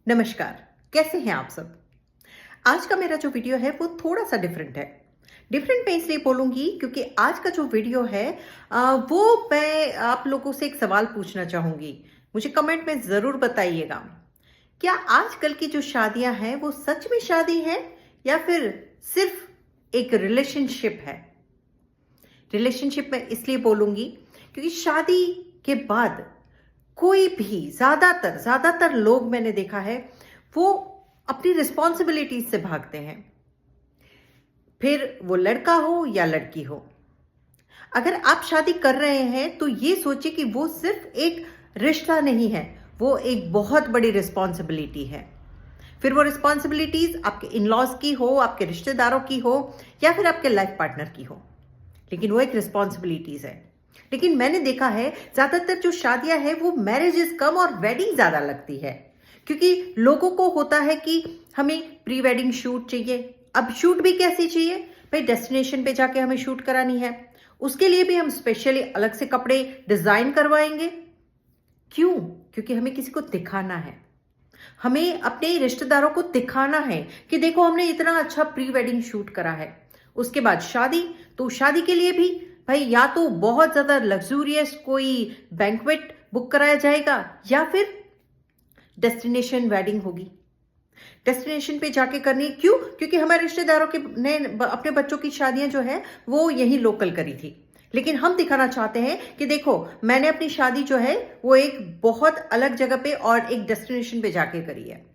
नमस्कार। कैसे हैं आप सब? आज का मेरा जो वीडियो है वो थोड़ा सा डिफरेंट है। डिफरेंट मैं इसलिए बोलूंगी क्योंकि आज का जो वीडियो है वो मैं आप लोगों से एक सवाल पूछना चाहूंगी। मुझे कमेंट में जरूर बताइएगा। क्या आजकल की जो शादियां हैं वो सच में शादी है या फिर सिर्फ एक रिलेशनशिप है? रिलेशनशिप में इसलिए बोलूंगी क्योंकि शादी के बाद कोई भी ज्यादातर ज्यादातर लोग मैंने देखा है वो अपनी रिस्पॉन्सिबिलिटीज से भागते हैं। फिर वो लड़का हो या लड़की हो, अगर आप शादी कर रहे हैं तो ये सोचिए कि वो सिर्फ एक रिश्ता नहीं है, वो एक बहुत बड़ी रिस्पॉन्सिबिलिटी है। फिर वो रिस्पॉन्सिबिलिटीज आपके इन लॉज की हो, आपके रिश्तेदारों की हो या फिर आपके लाइफ पार्टनर की हो, लेकिन वो एक रिस्पॉन्सिबिलिटीज है। लेकिन मैंने देखा है ज्यादातर जो शादियां हैं वो मैरिजेस कम और वेडिंग ज्यादा लगती है, क्योंकि लोगों को होता है कि हमें प्री वेडिंग शूट चाहिए। अब शूट भी कैसी चाहिए भाई? डेस्टिनेशन पे जाके हमें शूट करानी है, उसके लिए भी हम स्पेशली अलग से कपड़े डिजाइन करवाएंगे। क्यों? क्योंकि हमें किसी को दिखाना है, हमें अपने रिश्तेदारों को दिखाना है कि देखो हमने इतना अच्छा प्री वेडिंग शूट करा है। उसके बाद शादी, तो शादी के लिए भी भाई या तो बहुत ज्यादा लग्जूरियस कोई बैंक्वेट बुक कराया जाएगा या फिर डेस्टिनेशन वेडिंग होगी। डेस्टिनेशन पे जाके करनी, क्यों? क्योंकि हमारे रिश्तेदारों के ने अपने बच्चों की शादियां जो है वो यही लोकल करी थी, लेकिन हम दिखाना चाहते हैं कि देखो मैंने अपनी शादी जो है वो एक बहुत अलग जगह पे और एक डेस्टिनेशन पे जाके करी है।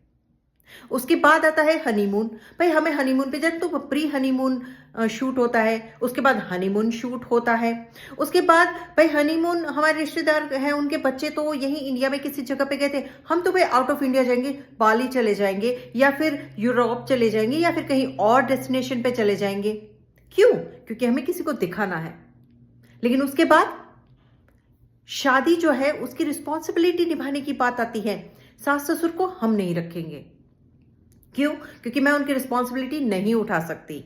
उसके बाद आता है हनीमून। भाई हमें हनीमून पे जाए तो प्री हनीमून शूट होता है, उसके बाद हनीमून शूट होता है। उसके बाद भाई हनीमून, हमारे रिश्तेदार हैं उनके बच्चे तो यहीं इंडिया में किसी जगह पे गए थे, हम तो भाई आउट ऑफ इंडिया जाएंगे, बाली चले जाएंगे या फिर यूरोप चले जाएंगे या फिर कहीं और डेस्टिनेशन पे चले जाएंगे। क्यों? क्योंकि हमें किसी को दिखाना है। लेकिन उसके बाद शादी जो है उसकी रिस्पॉन्सिबिलिटी निभाने की बात आती है। सास ससुर को हम नहीं रखेंगे। क्यों? क्योंकि मैं उनकी रिस्पॉन्सिबिलिटी नहीं उठा सकती।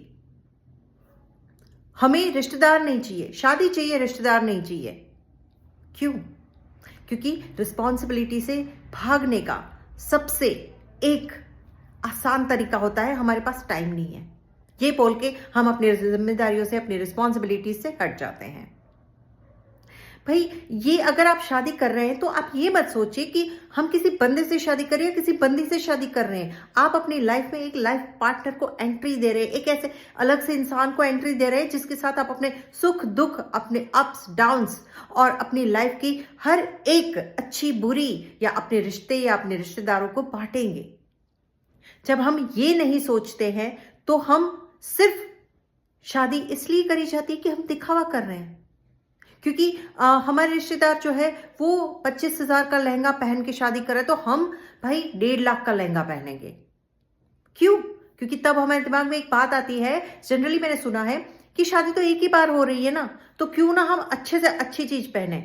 हमें रिश्तेदार नहीं चाहिए, शादी चाहिए, रिश्तेदार नहीं चाहिए। क्यों? क्योंकि रिस्पॉन्सिबिलिटी से भागने का सबसे एक आसान तरीका होता है हमारे पास टाइम नहीं है, ये बोल के हम अपनी जिम्मेदारियों से, अपनी रिस्पॉन्सिबिलिटी से हट जाते हैं। भाई ये अगर आप शादी कर रहे हैं तो आप ये मत सोचिए कि हम किसी बंदे से शादी कर रहे हैं, किसी बंदी से शादी कर रहे हैं। आप अपनी लाइफ में एक लाइफ पार्टनर को एंट्री दे रहे हैं, एक ऐसे अलग से इंसान को एंट्री दे रहे हैं जिसके साथ आप अपने सुख दुख, अपने अप्स डाउन्स और अपनी लाइफ की हर एक अच्छी बुरी या अपने रिश्ते या अपने रिश्तेदारों को बांटेंगे। जब हम ये नहीं सोचते हैं तो हम सिर्फ शादी इसलिए करी जाती है कि हम दिखावा कर रहे हैं, क्योंकि हमारे रिश्तेदार जो है वो 25,000 का लहंगा पहन के शादी करे तो हम भाई 1.5 लाख का लहंगा पहनेंगे। क्यों? क्योंकि तब हमारे दिमाग में एक बात आती है, जनरली मैंने सुना है कि शादी तो एक ही बार हो रही है ना, तो क्यों ना हम अच्छे से अच्छी चीज पहने।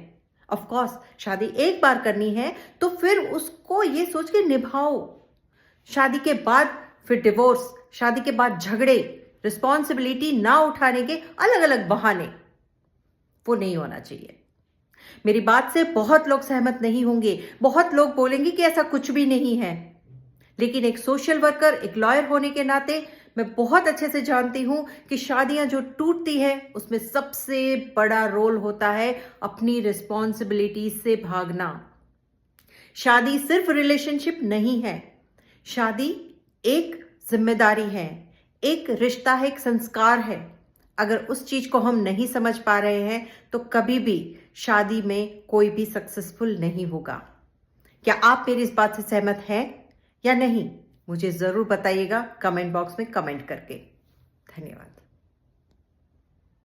ऑफ कोर्स शादी एक बार करनी है तो फिर उसको ये सोच के निभाओ। शादी के बाद फिर डिवोर्स, शादी के बाद झगड़े, रिस्पॉन्सिबिलिटी ना उठाने के अलग अलग बहाने, वो नहीं होना चाहिए। मेरी बात से बहुत लोग सहमत नहीं होंगे, बहुत लोग बोलेंगे कि ऐसा कुछ भी नहीं है, लेकिन एक सोशल वर्कर, एक लॉयर होने के नाते मैं बहुत अच्छे से जानती हूं कि शादियां जो टूटती है उसमें सबसे बड़ा रोल होता है अपनी रिस्पॉन्सिबिलिटी से भागना। शादी सिर्फ रिलेशनशिप नहीं है, शादी एक जिम्मेदारी है, एक रिश्ता है, एक संस्कार है। अगर उस चीज को हम नहीं समझ पा रहे हैं तो कभी भी शादी में कोई भी सक्सेसफुल नहीं होगा। क्या आप मेरी इस बात से सहमत हैं या नहीं? मुझे जरूर बताइएगा कमेंट बॉक्स में कमेंट करके। धन्यवाद।